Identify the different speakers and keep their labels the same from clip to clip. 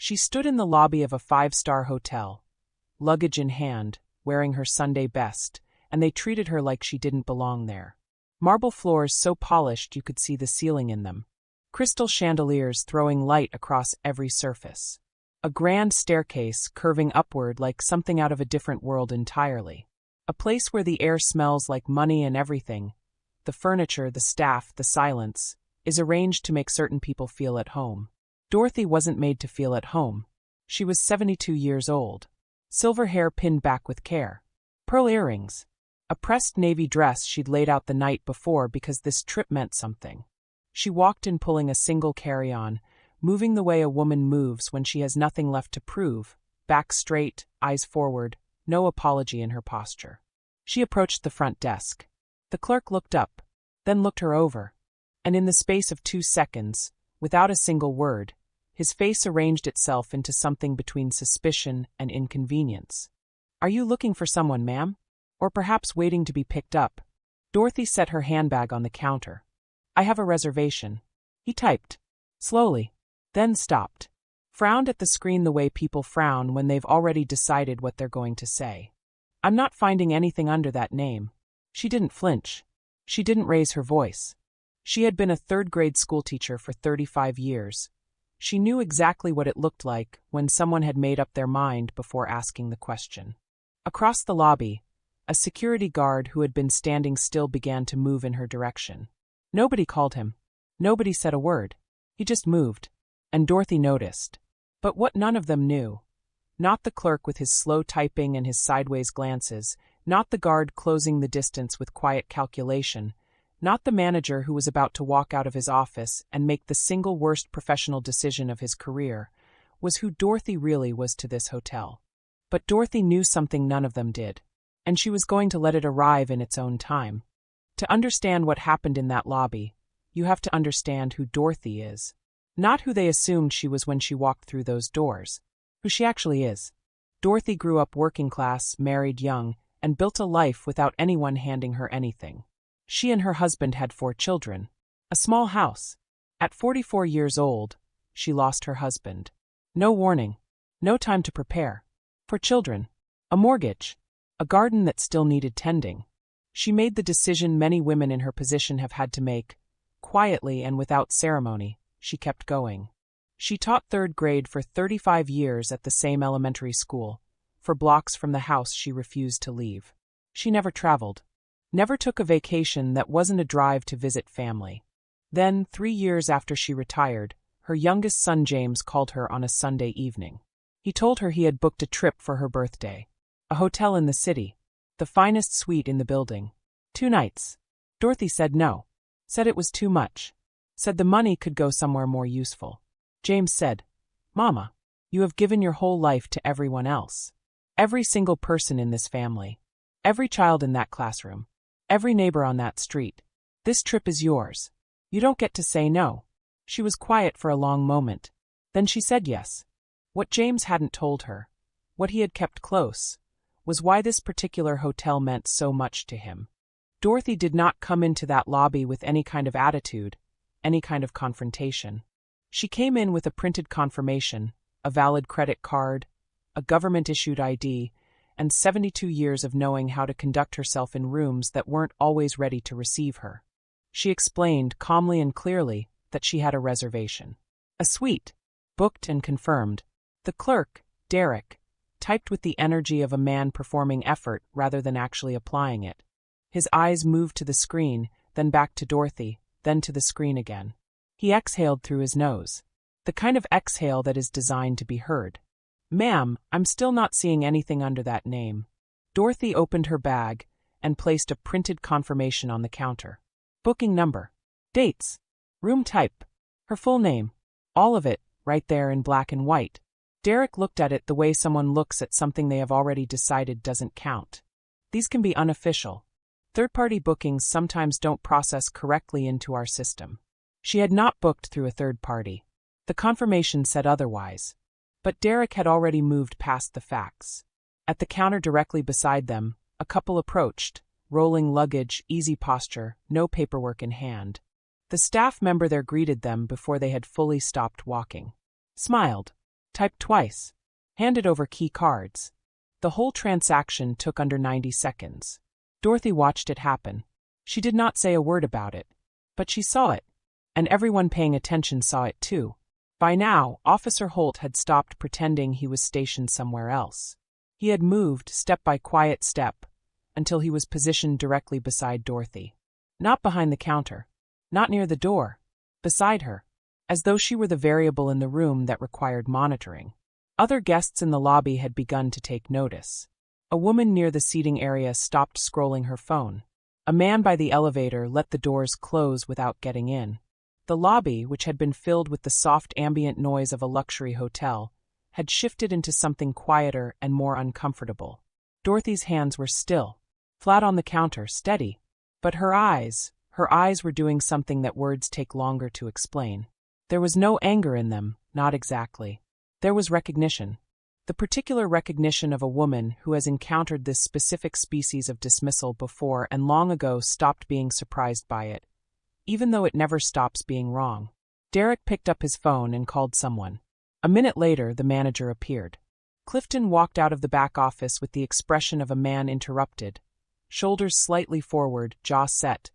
Speaker 1: She stood in the lobby of a five-star hotel, luggage in hand, wearing her Sunday best, and they treated her like she didn't belong there. Marble floors so polished you could see the ceiling in them. Crystal chandeliers throwing light across every surface. A grand staircase curving upward like something out of a different world entirely. A place where the air smells like money and everything. The furniture, the staff, the silence, is arranged to make certain people feel at home. Dorothy wasn't made to feel at home. She was 72 years old. Silver hair pinned back with care. Pearl earrings. A pressed navy dress she'd laid out the night before because this trip meant something. She walked in pulling a single carry-on, moving the way a woman moves when she has nothing left to prove, back straight, eyes forward, no apology in her posture. She approached the front desk. The clerk looked up, then looked her over, and in the space of 2 seconds, without a single word, his face arranged itself into something between suspicion and inconvenience. "Are you looking for someone, ma'am? Or perhaps waiting to be picked up?" Dorothy set her handbag on the counter. "I have a reservation." He typed, slowly, then stopped. Frowned at the screen the way people frown when they've already decided what they're going to say. "I'm not finding anything under that name." She didn't flinch. She didn't raise her voice. She had been a third-grade schoolteacher for 35 years. She knew exactly what it looked like when someone had made up their mind before asking the question. Across the lobby, a security guard who had been standing still began to move in her direction. Nobody called him. Nobody said a word. He just moved. And Dorothy noticed. But what none of them knew. Not the clerk with his slow typing and his sideways glances, not the guard closing the distance with quiet calculation, not the manager who was about to walk out of his office and make the single worst professional decision of his career, was who Dorothy really was to this hotel. But Dorothy knew something none of them did, and she was going to let it arrive in its own time. To understand what happened in that lobby, you have to understand who Dorothy is. Not who they assumed she was when she walked through those doors. Who she actually is. Dorothy grew up working class, married young, and built a life without anyone handing her anything. She and her husband had 4 children. A small house. At 44 years old, she lost her husband. No warning. No time to prepare. 4 children. A mortgage. A garden that still needed tending. She made the decision many women in her position have had to make. Quietly and without ceremony, she kept going. She taught 3rd grade for 35 years at the same elementary school. For blocks from the house she refused to leave. She never traveled. Never took a vacation that wasn't a drive to visit family. Then, 3 years after she retired, her youngest son James called her on a Sunday evening. He told her he had booked a trip for her birthday. A hotel in the city. The finest suite in the building. 2 nights. Dorothy said no. Said it was too much. Said the money could go somewhere more useful. James said, "Mama, you have given your whole life to everyone else. Every single person in this family. Every child in that classroom. Every neighbor on that street. This trip is yours. You don't get to say no." She was quiet for a long moment. Then she said yes. What James hadn't told her, what he had kept close, was why this particular hotel meant so much to him. Dorothy did not come into that lobby with any kind of attitude, any kind of confrontation. She came in with a printed confirmation, a valid credit card, a government-issued ID, and 72 years of knowing how to conduct herself in rooms that weren't always ready to receive her. She explained calmly and clearly that she had a reservation. A suite, booked and confirmed. The clerk, Derek, typed with the energy of a man performing effort rather than actually applying it. His eyes moved to the screen, then back to Dorothy, then to the screen again. He exhaled through his nose. The kind of exhale that is designed to be heard. "Ma'am, I'm still not seeing anything under that name." Dorothy opened her bag and placed a printed confirmation on the counter. Booking number. Dates. Room type. Her full name. All of it, right there in black and white. Derek looked at it the way someone looks at something they have already decided doesn't count. These can be unofficial. Third-party bookings sometimes don't process correctly into our system. She had not booked through a third party. The confirmation said otherwise. But Derek had already moved past the facts. At the counter directly beside them, a couple approached, rolling luggage, easy posture, no paperwork in hand. The staff member there greeted them before they had fully stopped walking. Smiled. Type twice. Handed over key cards. The whole transaction took under 90 seconds. Dorothy watched it happen. She did not say a word about it. But she saw it. And everyone paying attention saw it too. By now, Officer Holt had stopped pretending he was stationed somewhere else. He had moved, step by quiet step, until he was positioned directly beside Dorothy. Not behind the counter. Not near the door. Beside her. As though she were the variable in the room that required monitoring. Other guests in the lobby had begun to take notice. A woman near the seating area stopped scrolling her phone. A man by the elevator let the doors close without getting in. The lobby, which had been filled with the soft ambient noise of a luxury hotel, had shifted into something quieter and more uncomfortable. Dorothy's hands were still, flat on the counter, steady. But her eyes were doing something that words take longer to explain. There was no anger in them, not exactly. There was recognition. The particular recognition of a woman who has encountered this specific species of dismissal before and long ago stopped being surprised by it, even though it never stops being wrong. Derek picked up his phone and called someone. A minute later, the manager appeared. Clifton walked out of the back office with the expression of a man interrupted, shoulders slightly forward, jaw set,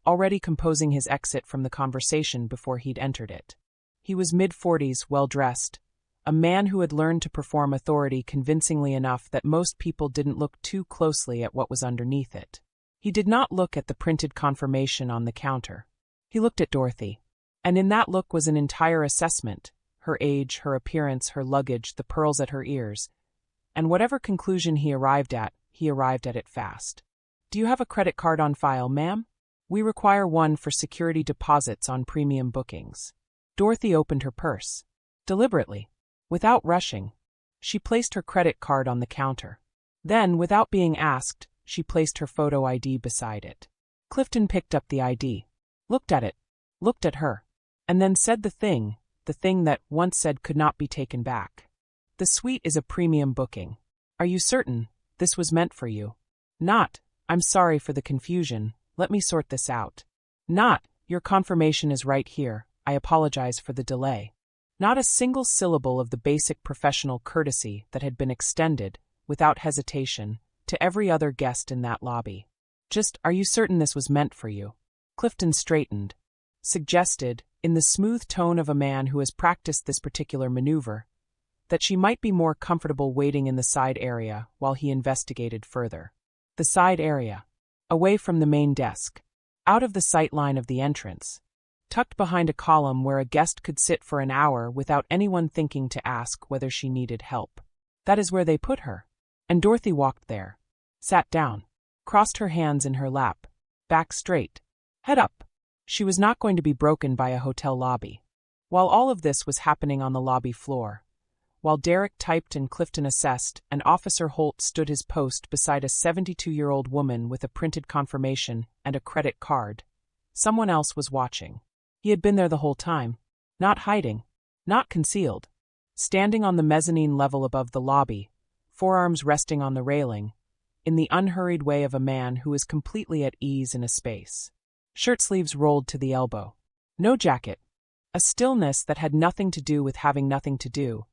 Speaker 1: already composing his exit from the conversation before he'd entered it. He was mid-40s, well-dressed, a man who had learned to perform authority convincingly enough that most people didn't look too closely at what was underneath it. He did not look at the printed confirmation on the counter. He looked at Dorothy. And in that look was an entire assessment, her age, her appearance, her luggage, the pearls at her ears. And whatever conclusion he arrived at it fast. "Do you have a credit card on file, ma'am? We require one for security deposits on premium bookings." Dorothy opened her purse. Deliberately. Without rushing. She placed her credit card on the counter. Then, without being asked, she placed her photo ID beside it. Clifton picked up the ID. Looked at it. Looked at her. And then said the thing that once said could not be taken back. "The suite is a premium booking. Are you certain this was meant for you?" "Not, I'm sorry for the confusion, let me sort this out." "Not, your confirmation is right here, I apologize for the delay." Not a single syllable of the basic professional courtesy that had been extended, without hesitation, to every other guest in that lobby. Just, "Are you certain this was meant for you?" Clifton straightened. Suggested, in the smooth tone of a man who has practiced this particular maneuver, that she might be more comfortable waiting in the side area while he investigated further. The side area. Away from the main desk. Out of the sight line of the entrance. Tucked behind a column where a guest could sit for an hour without anyone thinking to ask whether she needed help. That is where they put her. And Dorothy walked there. Sat down. Crossed her hands in her lap. Back straight. Head up. She was not going to be broken by a hotel lobby. While all of this was happening on the lobby floor, while Derek typed and Clifton assessed, and Officer Holt stood his post beside a 72-year-old woman with a printed confirmation and a credit card, someone else was watching. He had been there the whole time. Not hiding. Not concealed. Standing on the mezzanine level above the lobby, forearms resting on the railing, in the unhurried way of a man who is completely at ease in a space. Shirt sleeves rolled to the elbow. No jacket. A stillness that had nothing to do with having nothing to do.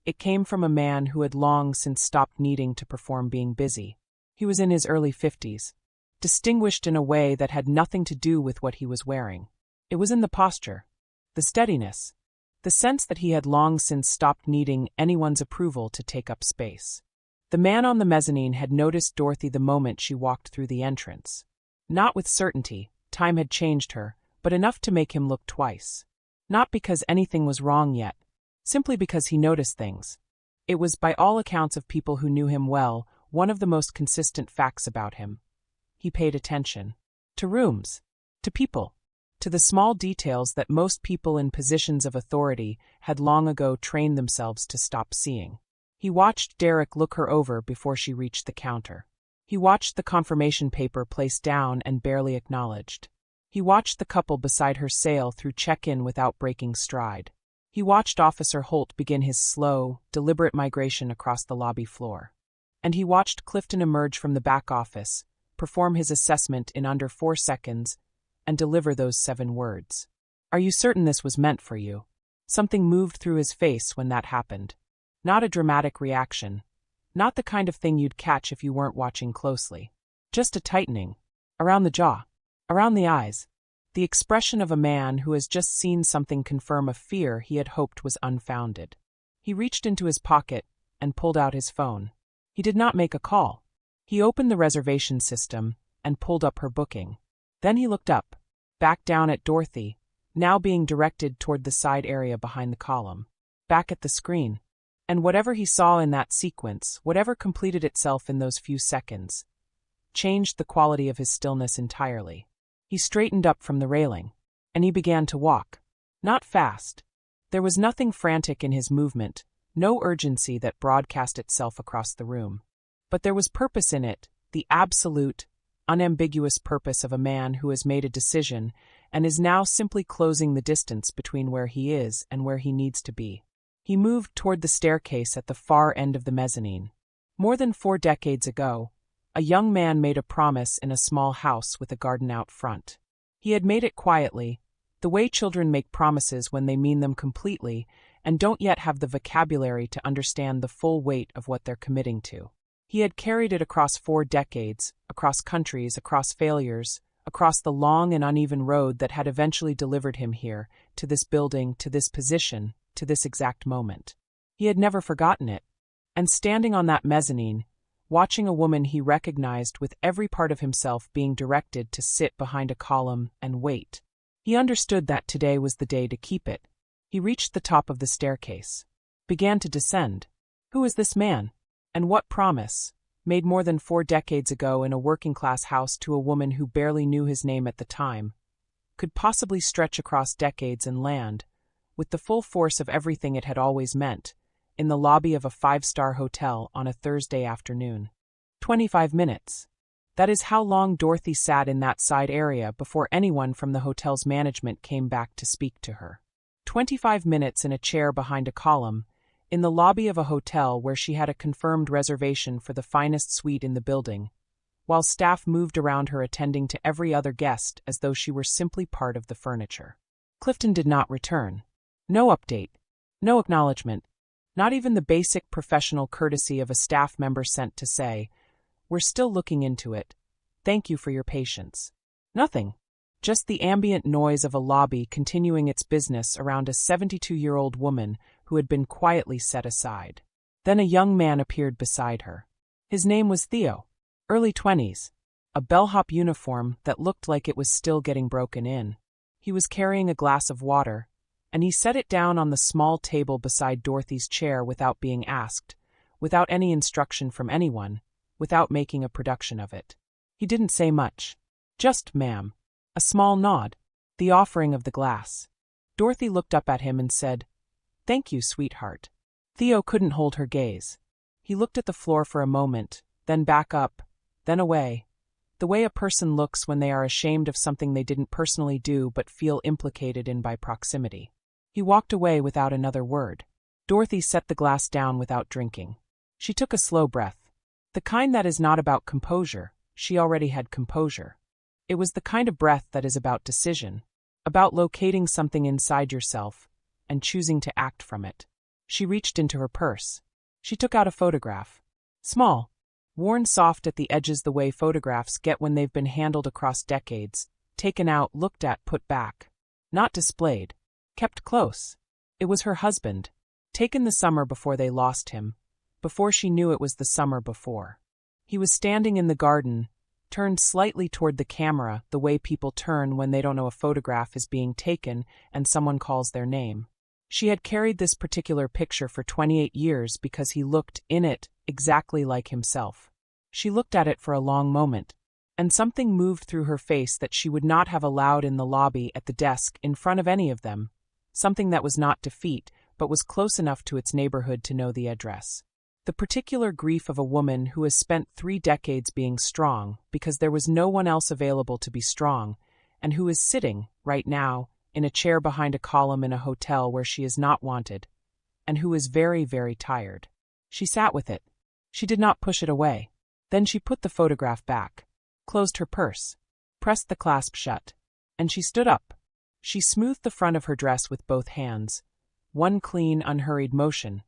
Speaker 1: It came from a man who had long since stopped needing to perform being busy. He was in his early 50s. Distinguished in a way that had nothing to do with what he was wearing. It was in the posture. The steadiness. The sense that he had long since stopped needing anyone's approval to take up space. The man on the mezzanine had noticed Dorothy the moment she walked through the entrance. Not with certainty, time had changed her, but enough to make him look twice. Not because anything was wrong yet, simply because he noticed things. It was, by all accounts of people who knew him well, one of the most consistent facts about him. He paid attention. To rooms. To people. To the small details that most people in positions of authority had long ago trained themselves to stop seeing. He watched Derek look her over before she reached the counter. He watched the confirmation paper placed down and barely acknowledged. He watched the couple beside her sail through check-in without breaking stride. He watched Officer Holt begin his slow, deliberate migration across the lobby floor. And he watched Clifton emerge from the back office, perform his assessment in under 4 seconds, and deliver those 7 words. "Are you certain this was meant for you?" Something moved through his face when that happened. Not a dramatic reaction. Not the kind of thing you'd catch if you weren't watching closely. Just a tightening. Around the jaw. Around the eyes. The expression of a man who has just seen something confirm a fear he had hoped was unfounded. He reached into his pocket and pulled out his phone. He did not make a call. He opened the reservation system and pulled up her booking. Then he looked up, back down at Dorothy, now being directed toward the side area behind the column. Back at the screen. And whatever he saw in that sequence, whatever completed itself in those few seconds, changed the quality of his stillness entirely. He straightened up from the railing, and he began to walk. Not fast. There was nothing frantic in his movement, no urgency that broadcast itself across the room. But there was purpose in it, the absolute, unambiguous purpose of a man who has made a decision and is now simply closing the distance between where he is and where he needs to be. He moved toward the staircase at the far end of the mezzanine. More than 4 decades ago, a young man made a promise in a small house with a garden out front. He had made it quietly, the way children make promises when they mean them completely and don't yet have the vocabulary to understand the full weight of what they're committing to. He had carried it across 4 decades, across countries, across failures, across the long and uneven road that had eventually delivered him here, to this building, to this position, to this exact moment. He had never forgotten it. And standing on that mezzanine, watching a woman he recognized with every part of himself being directed to sit behind a column and wait, he understood that today was the day to keep it. He reached the top of the staircase, began to descend. Who is this man? And what promise, made more than 4 decades ago in a working-class house to a woman who barely knew his name at the time, could possibly stretch across decades and land, with the full force of everything it had always meant, in the lobby of a 5-star hotel on a Thursday afternoon? 25 minutes. That is how long Dorothy sat in that side area before anyone from the hotel's management came back to speak to her. 25 minutes in a chair behind a column, in the lobby of a hotel where she had a confirmed reservation for the finest suite in the building, while staff moved around her attending to every other guest as though she were simply part of the furniture. Clifton did not return. No update. No acknowledgement. Not even the basic professional courtesy of a staff member sent to say, "We're still looking into it. Thank you for your patience." Nothing. Just the ambient noise of a lobby continuing its business around a 72-year-old woman who had been quietly set aside. Then a young man appeared beside her. His name was Theo. Early 20s. A bellhop uniform that looked like it was still getting broken in. He was carrying a glass of water, and he set it down on the small table beside Dorothy's chair without being asked, without any instruction from anyone, without making a production of it. He didn't say much. Just, "Ma'am." A small nod. The offering of the glass. Dorothy looked up at him and said, "Thank you, sweetheart." Theo couldn't hold her gaze. He looked at the floor for a moment, then back up, then away, the way a person looks when they are ashamed of something they didn't personally do but feel implicated in by proximity. He walked away without another word. Dorothy set the glass down without drinking. She took a slow breath. The kind that is not about composure. She already had composure. It was the kind of breath that is about decision, about locating something inside yourself and choosing to act from it. She reached into her purse. She took out a photograph. Small, worn soft at the edges the way photographs get when they've been handled across decades, taken out, looked at, put back. Not displayed. Kept close. It was her husband, taken the summer before they lost him, before she knew it was the summer before. He was standing in the garden, turned slightly toward the camera the way people turn when they don't know a photograph is being taken and someone calls their name. She had carried this particular picture for 28 years because he looked in it exactly like himself. She looked at it for a long moment, and something moved through her face that she would not have allowed in the lobby, at the desk, in front of any of them, something that was not defeat, but was close enough to its neighborhood to know the address. The particular grief of a woman who has spent 3 decades being strong because there was no one else available to be strong, and who is sitting, right now, in a chair behind a column in a hotel where she is not wanted, and who is very, very tired. She sat with it. She did not push it away. Then she put the photograph back, closed her purse, pressed the clasp shut, and she stood up. She smoothed the front of her dress with both hands, one clean, unhurried motion,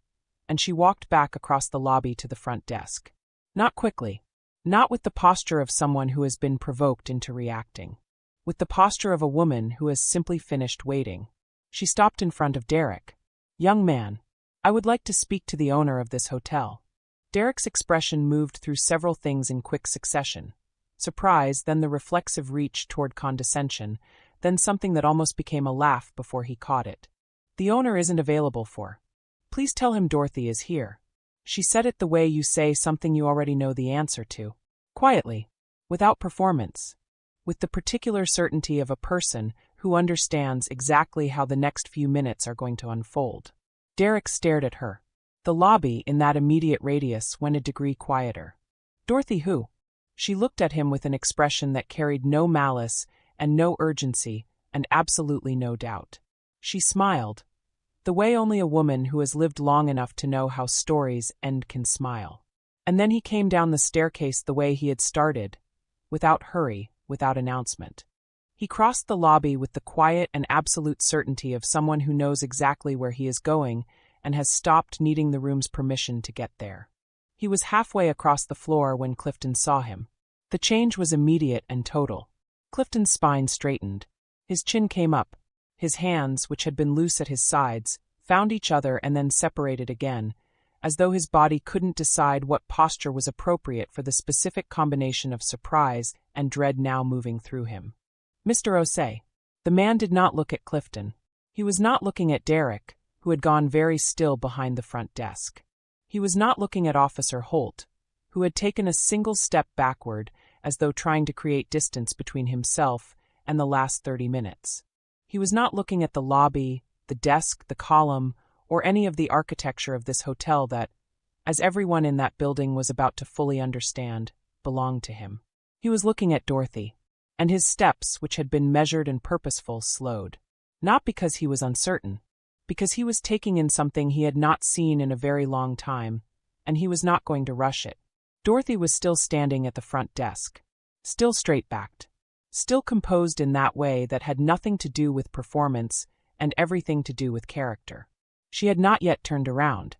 Speaker 1: and she walked back across the lobby to the front desk. Not quickly. Not with the posture of someone who has been provoked into reacting. With the posture of a woman who has simply finished waiting. She stopped in front of Derek. "Young man, I would like to speak to the owner of this hotel." Derek's expression moved through several things in quick succession. Surprise, then the reflexive reach toward condescension, then something that almost became a laugh before he caught it. "The owner isn't available for. Please tell him Dorothy is here." She said it the way you say something you already know the answer to. Quietly. Without performance. With the particular certainty of a person who understands exactly how the next few minutes are going to unfold. Derek stared at her. The lobby in that immediate radius went a degree quieter. "Dorothy who?" She looked at him with an expression that carried no malice and no urgency and absolutely no doubt. She smiled, the way only a woman who has lived long enough to know how stories end can smile. And then he came down the staircase the way he had started, without hurry, without announcement. He crossed the lobby with the quiet and absolute certainty of someone who knows exactly where he is going and has stopped needing the room's permission to get there. He was halfway across the floor when Clifton saw him. The change was immediate and total. Clifton's spine straightened. His chin came up. His hands, which had been loose at his sides, found each other and then separated again, as though his body couldn't decide what posture was appropriate for the specific combination of surprise and dread now moving through him. "Mr. Osei." The man did not look at Clifton. He was not looking at Derek, who had gone very still behind the front desk. He was not looking at Officer Holt, who had taken a single step backward as though trying to create distance between himself and the last 30 minutes. He was not looking at the lobby, the desk, the column, or any of the architecture of this hotel that, as everyone in that building was about to fully understand, belonged to him. He was looking at Dorothy, and his steps, which had been measured and purposeful, slowed. Not because he was uncertain, because he was taking in something he had not seen in a very long time, and he was not going to rush it. Dorothy was still standing at the front desk, still straight-backed, still composed in that way that had nothing to do with performance and everything to do with character. She had not yet turned around.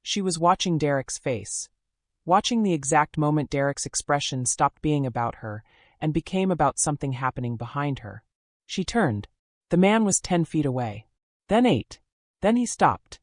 Speaker 1: She was watching Derek's face, watching the exact moment Derek's expression stopped being about her and became about something happening behind her. She turned. The man was 10 feet away. Then 8. Then he stopped.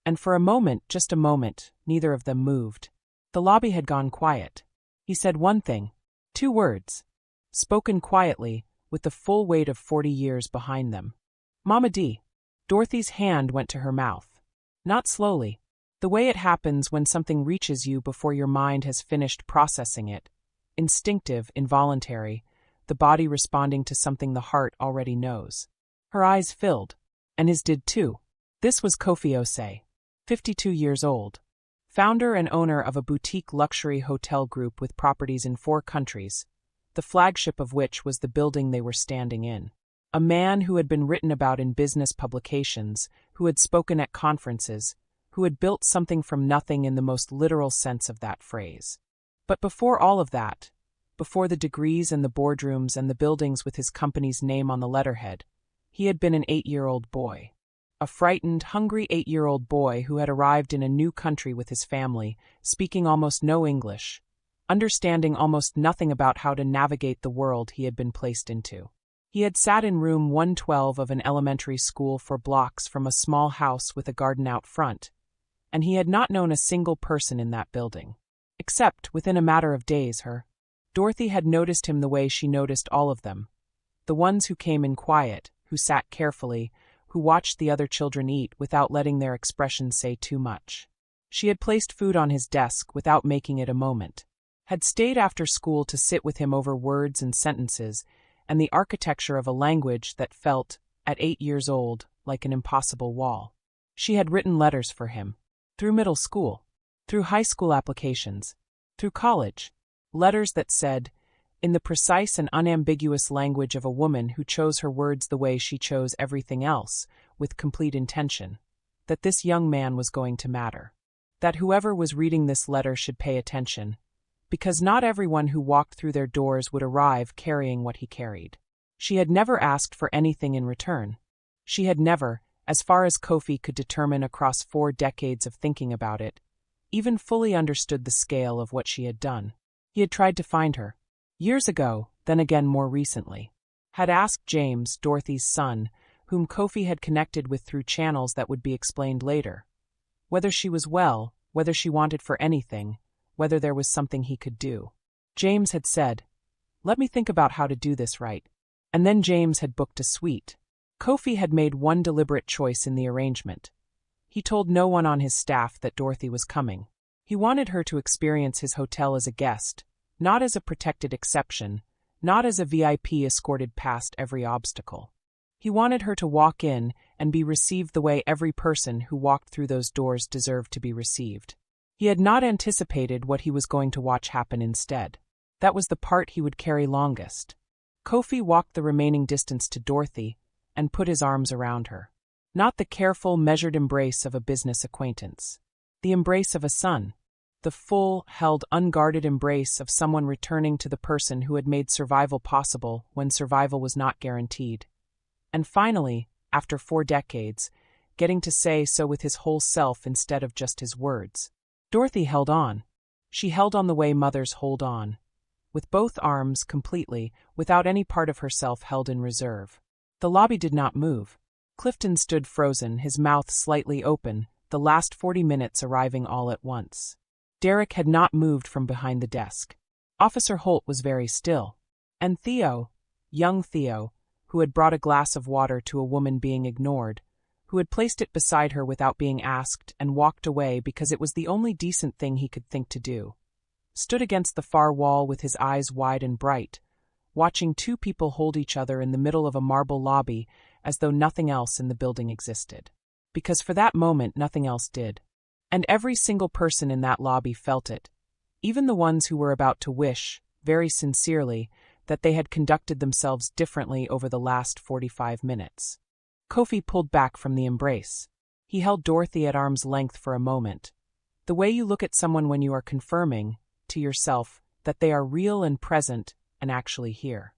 Speaker 1: And for a moment, just a moment, neither of them moved. The lobby had gone quiet. He said one thing. 2 words. Spoken quietly, with the full weight of 40 years behind them. "Mama D." Dorothy's hand went to her mouth. Not slowly. The way it happens when something reaches you before your mind has finished processing it. Instinctive, involuntary, the body responding to something the heart already knows. Her eyes filled, and his did too. This was Kofi Osei, 52 years old, founder and owner of a boutique luxury hotel group with properties in 4 countries, the flagship of which was the building they were standing in. A man who had been written about in business publications, who had spoken at conferences, who had built something from nothing in the most literal sense of that phrase. But before all of that, before the degrees and the boardrooms and the buildings with his company's name on the letterhead, he had been an 8-year-old boy. A frightened, hungry 8-year-old boy who had arrived in a new country with his family, speaking almost no English, understanding almost nothing about how to navigate the world he had been placed into. He had sat in room 112 of an elementary school for blocks from a small house with a garden out front, and he had not known a single person in that building. Except, within a matter of days, Dorothy had noticed him the way she noticed all of them. The ones who came in quiet, who sat carefully, who watched the other children eat without letting their expressions say too much. She had placed food on his desk without making it a moment, had stayed after school to sit with him over words and sentences and the architecture of a language that felt, at 8 years old, like an impossible wall. She had written letters for him, through middle school, through high school applications, through college, letters that said, in the precise and unambiguous language of a woman who chose her words the way she chose everything else, with complete intention, that this young man was going to matter, that whoever was reading this letter should pay attention, because not everyone who walked through their doors would arrive carrying what he carried. She had never asked for anything in return. She had never, As far as Kofi could determine across 4 decades of thinking about it, even fully understood the scale of what she had done. He had tried to find her. Years ago, then again more recently. Had asked James, Dorothy's son, whom Kofi had connected with through channels that would be explained later. Whether she was well, whether she wanted for anything, whether there was something he could do. James had said, "Let me think about how to do this right." And then James had booked a suite. Kofi had made one deliberate choice in the arrangement. He told no one on his staff that Dorothy was coming. He wanted her to experience his hotel as a guest, not as a protected exception, not as a VIP escorted past every obstacle. He wanted her to walk in and be received the way every person who walked through those doors deserved to be received. He had not anticipated what he was going to watch happen instead. That was the part he would carry longest. Kofi walked the remaining distance to Dorothy and put his arms around her. Not the careful, measured embrace of a business acquaintance. The embrace of a son. The full, held, unguarded embrace of someone returning to the person who had made survival possible when survival was not guaranteed. And finally, after 4 decades, getting to say so with his whole self instead of just his words. Dorothy held on. She held on the way mothers hold on. With both arms completely, without any part of herself held in reserve. The lobby did not move. Clifton stood frozen, his mouth slightly open, the last 40 minutes arriving all at once. Derek had not moved from behind the desk. Officer Holt was very still. And Theo, young Theo, who had brought a glass of water to a woman being ignored, who had placed it beside her without being asked and walked away because it was the only decent thing he could think to do, stood against the far wall with his eyes wide and bright, watching 2 people hold each other in the middle of a marble lobby as though nothing else in the building existed. Because for that moment nothing else did. And every single person in that lobby felt it, even the ones who were about to wish, very sincerely, that they had conducted themselves differently over the last 45 minutes. Kofi pulled back from the embrace. He held Dorothy at arm's length for a moment. The way you look at someone when you are confirming, to yourself, that they are real and present and actually here.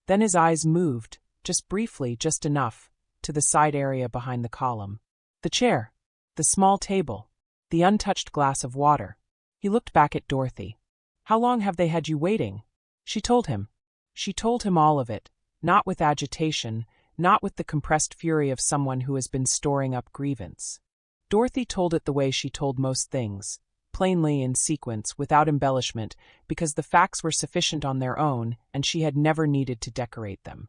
Speaker 1: Then his eyes moved, just briefly, just enough, to the side area behind the column. The chair, the small table, the untouched glass of water. He looked back at Dorothy. "How long have they had you waiting?" She told him. She told him all of it, not with agitation, not with the compressed fury of someone who has been storing up grievance. Dorothy told it the way she told most things, plainly in sequence, without embellishment, because the facts were sufficient on their own and she had never needed to decorate them.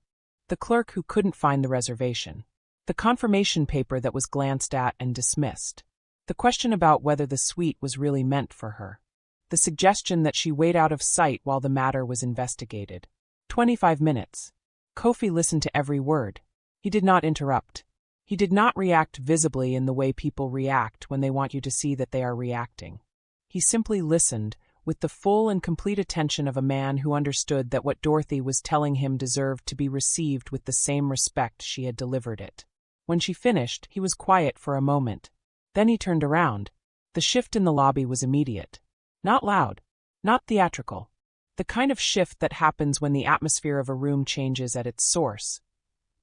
Speaker 1: The clerk who couldn't find the reservation. The confirmation paper that was glanced at and dismissed. The question about whether the suite was really meant for her. The suggestion that she wait out of sight while the matter was investigated. 25 minutes. Kofi listened to every word. He did not interrupt. He did not react visibly in the way people react when they want you to see that they are reacting. He simply listened, with the full and complete attention of a man who understood that what Dorothy was telling him deserved to be received with the same respect she had delivered it. When she finished, he was quiet for a moment. Then he turned around. The shift in the lobby was immediate. Not loud. Not theatrical. The kind of shift that happens when the atmosphere of a room changes at its source.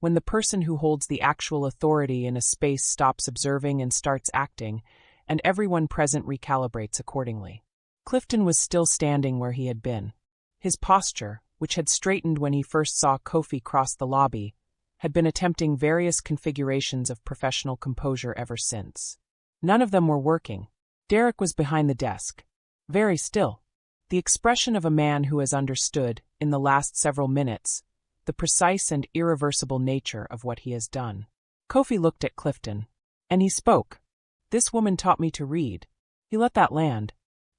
Speaker 1: When the person who holds the actual authority in a space stops observing and starts acting, and everyone present recalibrates accordingly. Clifton was still standing where he had been. His posture, which had straightened when he first saw Kofi cross the lobby, had been attempting various configurations of professional composure ever since. None of them were working. Derek was behind the desk. Very still. The expression of a man who has understood, in the last several minutes, the precise and irreversible nature of what he has done. Kofi looked at Clifton. And he spoke. "This woman taught me to read." He let that land.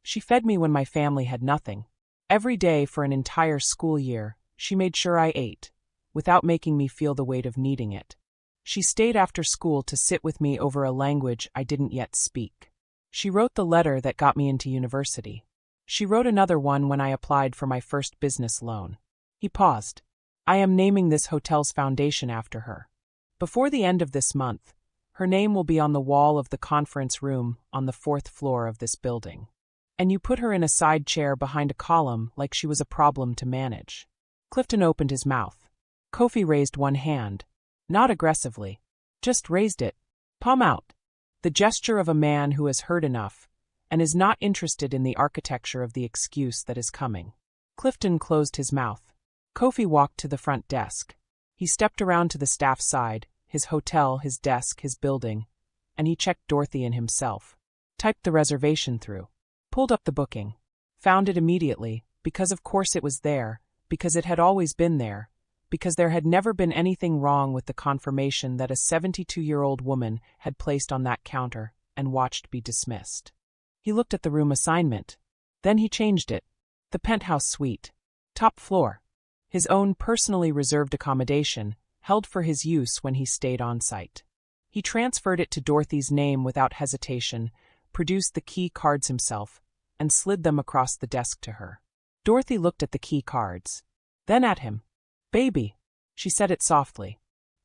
Speaker 1: "She fed me when my family had nothing. Every day for an entire school year, she made sure I ate, without making me feel the weight of needing it. She stayed after school to sit with me over a language I didn't yet speak. She wrote the letter that got me into university. She wrote another one when I applied for my first business loan." He paused. "I am naming this hotel's foundation after her. Before the end of this month, her name will be on the wall of the conference room on the 4th floor of this building. And you put her in a side chair behind a column like she was a problem to manage." Clifton opened his mouth. Kofi raised one hand. Not aggressively. Just raised it, Palm out. The gesture of a man who has heard enough and is not interested in the architecture of the excuse that is coming. Clifton closed his mouth. Kofi walked to the front desk. He stepped around to the staff side, his hotel, his desk, his building, and he checked Dorothy and himself. Typed the reservation through. Pulled up the booking. Found it immediately, because of course it was there, because it had always been there, because there had never been anything wrong with the confirmation that a 72-year-old woman had placed on that counter and watched be dismissed. He looked at the room assignment. Then he changed it. The penthouse suite. Top floor. His own personally reserved accommodation, held for his use when he stayed on site. He transferred it to Dorothy's name without hesitation, produced the key cards himself, and slid them across the desk to her. Dorothy looked at the key cards. Then at him. "Baby," she said it softly.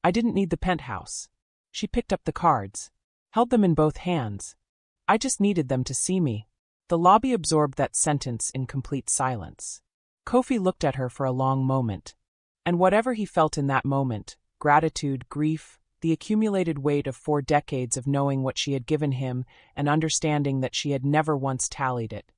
Speaker 1: "I didn't need the penthouse." She picked up the cards. Held them in both hands. "I just needed them to see me." The lobby absorbed that sentence in complete silence. Kofi looked at her for a long moment. And whatever he felt in that moment, gratitude, grief, the accumulated weight of 4 decades of knowing what she had given him and understanding that she had never once tallied it,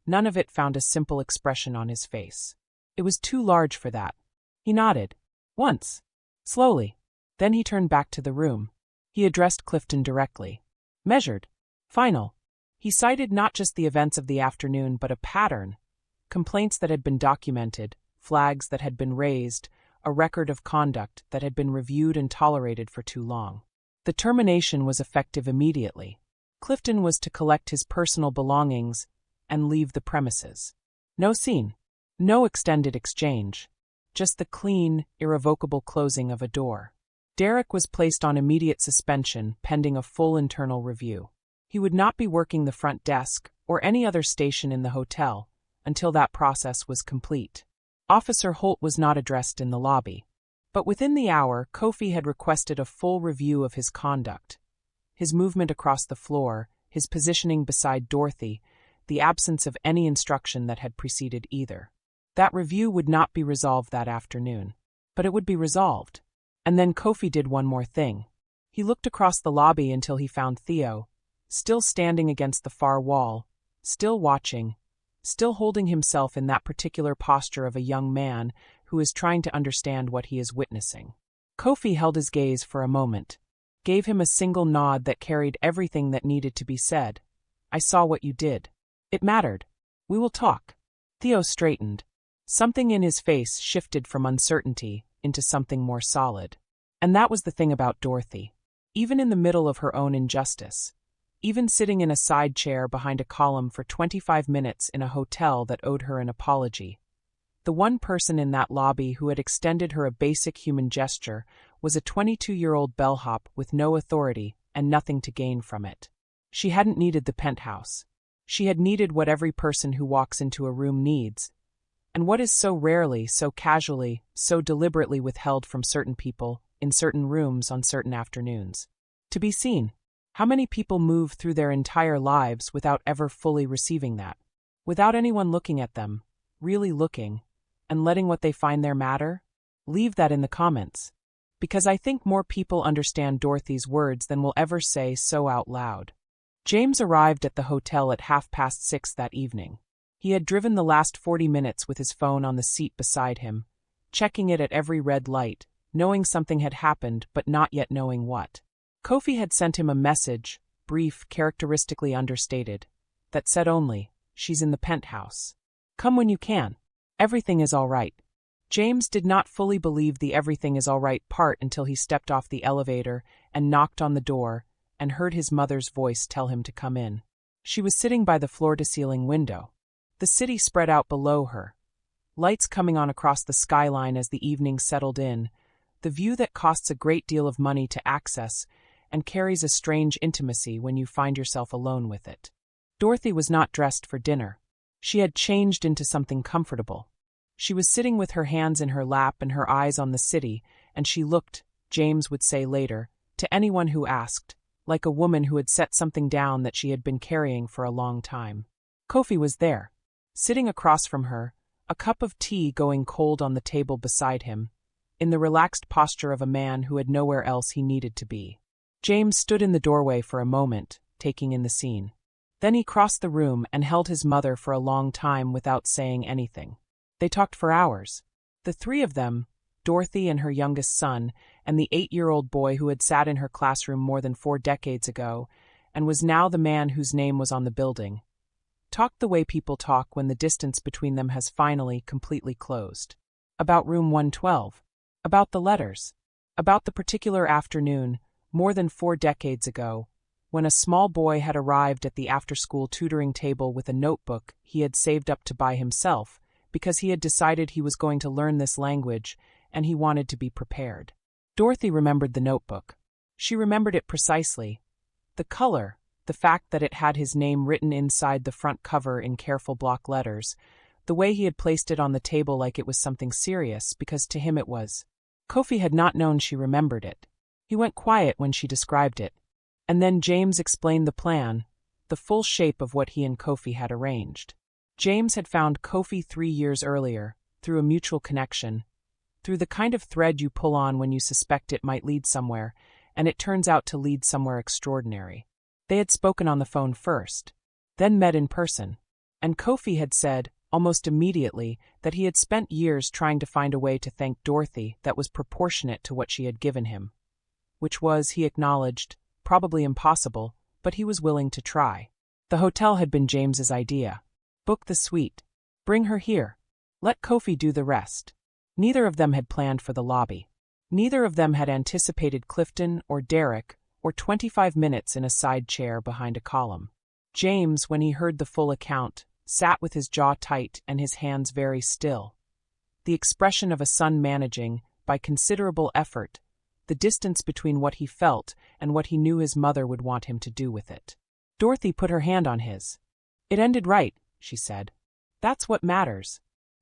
Speaker 1: none of it found a simple expression on his face. It was too large for that. He nodded. Once. Slowly. Then he turned back to the room. He addressed Clifton directly. Measured. Final. He cited not just the events of the afternoon but a pattern. Complaints that had been documented, flags that had been raised, a record of conduct that had been reviewed and tolerated for too long. The termination was effective immediately. Clifton was to collect his personal belongings and leave the premises. No scene. No extended exchange. Just the clean, irrevocable closing of a door. Derek was placed on immediate suspension pending a full internal review. He would not be working the front desk or any other station in the hotel until that process was complete. Officer Holt was not addressed in the lobby. But within the hour, Kofi had requested a full review of his conduct. His movement across the floor, his positioning beside Dorothy, the absence of any instruction that had preceded either. That review would not be resolved that afternoon. But it would be resolved. And then Kofi did one more thing. He looked across the lobby until he found Theo, still standing against the far wall, still watching, still holding himself in that particular posture of a young man who is trying to understand what he is witnessing. Kofi held his gaze for a moment, gave him a single nod that carried everything that needed to be said. I saw what you did. It mattered. We will talk. Theo straightened. Something in his face shifted from uncertainty into something more solid. And that was the thing about Dorothy. Even in the middle of her own injustice, even sitting in a side chair behind a column for 25 minutes in a hotel that owed her an apology, the one person in that lobby who had extended her a basic human gesture was a 22-year-old bellhop with no authority and nothing to gain from it. She hadn't needed the penthouse. She had needed what every person who walks into a room needs, and what is so rarely, so casually, so deliberately withheld from certain people in certain rooms on certain afternoons. To be seen. How many people move through their entire lives without ever fully receiving that? Without anyone looking at them, really looking, and letting what they find there matter? Leave that in the comments. Because I think more people understand Dorothy's words than will ever say so out loud. James arrived at the hotel at 6:30 that evening. He had driven the last 40 minutes with his phone on the seat beside him, checking it at every red light, knowing something had happened but not yet knowing what. Kofi had sent him a message, brief, characteristically understated, that said only, "She's in the penthouse. Come when you can. Everything is all right." James did not fully believe the everything is all right part until he stepped off the elevator and knocked on the door and heard his mother's voice tell him to come in. She was sitting by the floor-to-ceiling window. The city spread out below her. Lights coming on across the skyline as the evening settled in, the view that costs a great deal of money to access and carries a strange intimacy when you find yourself alone with it. Dorothy was not dressed for dinner. She had changed into something comfortable. She was sitting with her hands in her lap and her eyes on the city, and she looked, James would say later, to anyone who asked, like a woman who had set something down that she had been carrying for a long time. Kofi was there, sitting across from her, a cup of tea going cold on the table beside him, in the relaxed posture of a man who had nowhere else he needed to be. James stood in the doorway for a moment, taking in the scene. Then he crossed the room and held his mother for a long time without saying anything. They talked for hours. The three of them, Dorothy and her youngest son, and the 8-year-old boy who had sat in her classroom more than 4 decades ago, and was now the man whose name was on the building, talked the way people talk when the distance between them has finally completely closed. About room 112. About the letters. About the particular afternoon, more than 4 decades ago, when a small boy had arrived at the after-school tutoring table with a notebook he had saved up to buy himself, because he had decided he was going to learn this language, and he wanted to be prepared. Dorothy remembered the notebook. She remembered it precisely. The color, the fact that it had his name written inside the front cover in careful block letters, the way he had placed it on the table like it was something serious, because to him it was. Kofi had not known she remembered it. He went quiet when she described it. And then James explained the plan, the full shape of what he and Kofi had arranged. James had found Kofi 3 years earlier, through a mutual connection, through the kind of thread you pull on when you suspect it might lead somewhere, and it turns out to lead somewhere extraordinary. They had spoken on the phone first, then met in person, and Kofi had said, almost immediately, that he had spent years trying to find a way to thank Dorothy that was proportionate to what she had given him. Which was, he acknowledged, probably impossible, but he was willing to try. The hotel had been James's idea. Book the suite. Bring her here. Let Kofi do the rest. Neither of them had planned for the lobby. Neither of them had anticipated Clifton or Derek or 25 minutes in a side chair behind a column. James, when he heard the full account, sat with his jaw tight and his hands very still. The expression of a son managing, by considerable effort, the distance between what he felt and what he knew his mother would want him to do with it. Dorothy put her hand on his. "It ended right," she said. "That's what matters."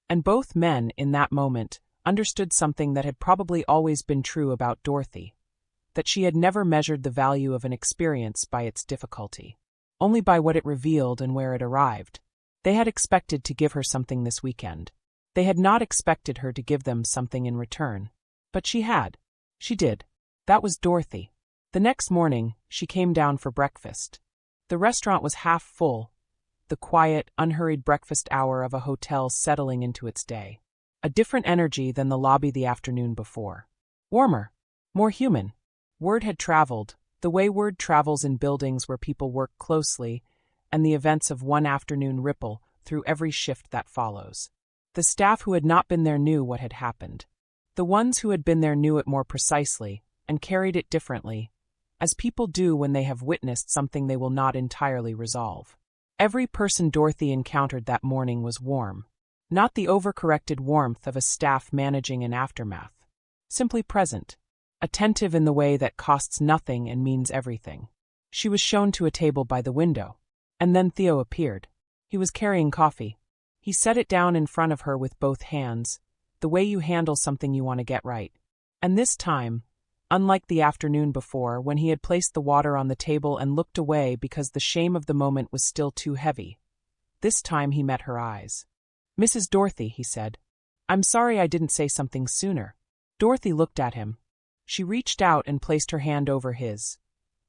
Speaker 1: And both men, in that moment, understood something that had probably always been true about Dorothy, that she had never measured the value of an experience by its difficulty, only by what it revealed and where it arrived. They had expected to give her something this weekend. They had not expected her to give them something in return. But she had. She did. That was Dorothy. The next morning, she came down for breakfast. The restaurant was half full, the quiet, unhurried breakfast hour of a hotel settling into its day. A different energy than the lobby the afternoon before. Warmer. More human. Word had traveled, the way word travels in buildings where people work closely, and the events of one afternoon ripple through every shift that follows. The staff who had not been there knew what had happened. The ones who had been there knew it more precisely, and carried it differently, as people do when they have witnessed something they will not entirely resolve. Every person Dorothy encountered that morning was warm. Not the overcorrected warmth of a staff managing an aftermath. Simply present. Attentive in the way that costs nothing and means everything. She was shown to a table by the window. And then Theo appeared. He was carrying coffee. He set it down in front of her with both hands, the way you handle something you want to get right. And this time, unlike the afternoon before, when he had placed the water on the table and looked away because the shame of the moment was still too heavy, this time he met her eyes. "Mrs. Dorothy," he said, "I'm sorry I didn't say something sooner." Dorothy looked at him. She reached out and placed her hand over his.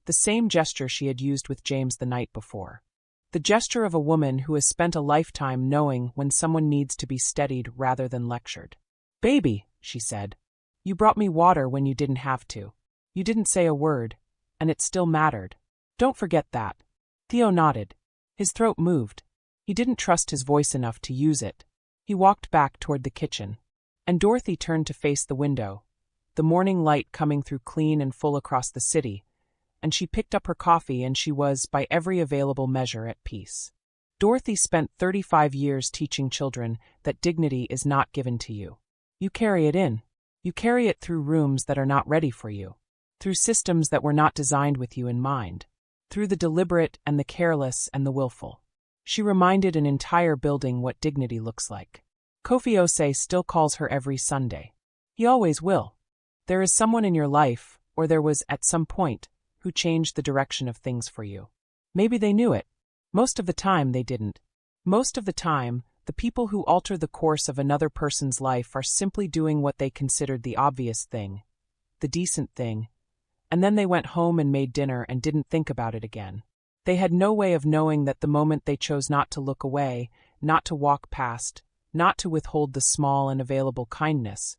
Speaker 1: The same gesture she had used with James the night before. The gesture of a woman who has spent a lifetime knowing when someone needs to be steadied rather than lectured. "Baby," she said, "you brought me water when you didn't have to. You didn't say a word, and it still mattered. Don't forget that." Theo nodded. His throat moved. He didn't trust his voice enough to use it. He walked back toward the kitchen. And Dorothy turned to face the window, the morning light coming through clean and full across the city, and she picked up her coffee and she was, by every available measure, at peace. Dorothy spent 35 years teaching children that dignity is not given to you. You carry it in. You carry it through rooms that are not ready for you, through systems that were not designed with you in mind, through the deliberate and the careless and the willful. She reminded an entire building what dignity looks like. Kofi Ose still calls her every Sunday. He always will. There is someone in your life, or there was at some point, who changed the direction of things for you. Maybe they knew it. Most of the time they didn't. Most of the time, the people who alter the course of another person's life are simply doing what they considered the obvious thing, the decent thing, And then they went home and made dinner and didn't think about it again. They had no way of knowing that the moment they chose not to look away, not to walk past, not to withhold the small and available kindness,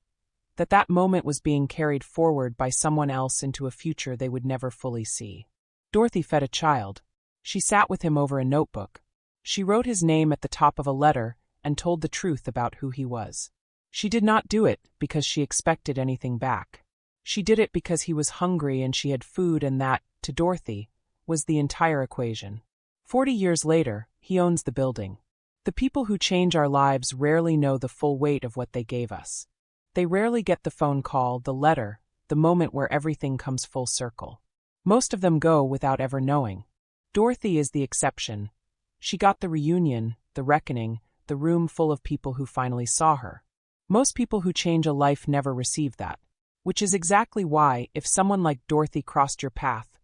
Speaker 1: that moment was being carried forward by someone else into a future they would never fully see. Dorothy fed a child. She sat with him over a notebook. She wrote his name at the top of a letter and told the truth about who he was. She did not do it because she expected anything back. She did it because he was hungry and she had food, and that, to Dorothy, was the entire equation. 40 years later, he owns the building. The people who change our lives rarely know the full weight of what they gave us. They rarely get the phone call, the letter, the moment where everything comes full circle. Most of them go without ever knowing. Dorothy is the exception. She got the reunion, the reckoning, the room full of people who finally saw her. Most people who change a life never receive that. Which is exactly why, if someone like Dorothy crossed your path,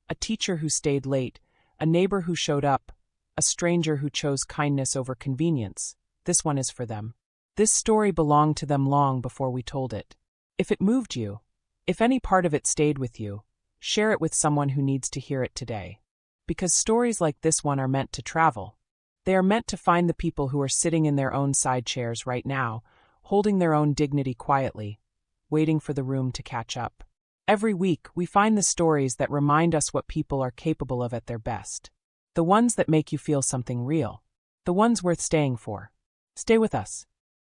Speaker 1: a teacher who stayed late, a neighbor who showed up, a stranger who chose kindness over convenience, this one is for them. This story belonged to them long before we told it. If it moved you, if any part of it stayed with you, share it with someone who needs to hear it today. Because stories like this one are meant to travel. They are meant to find the people who are sitting in their own side chairs right now, holding their own dignity quietly, waiting for the room to catch up. Every week, we find the stories that remind us what people are capable of at their best. The ones that make you feel something real. The ones worth staying for. Stay with us.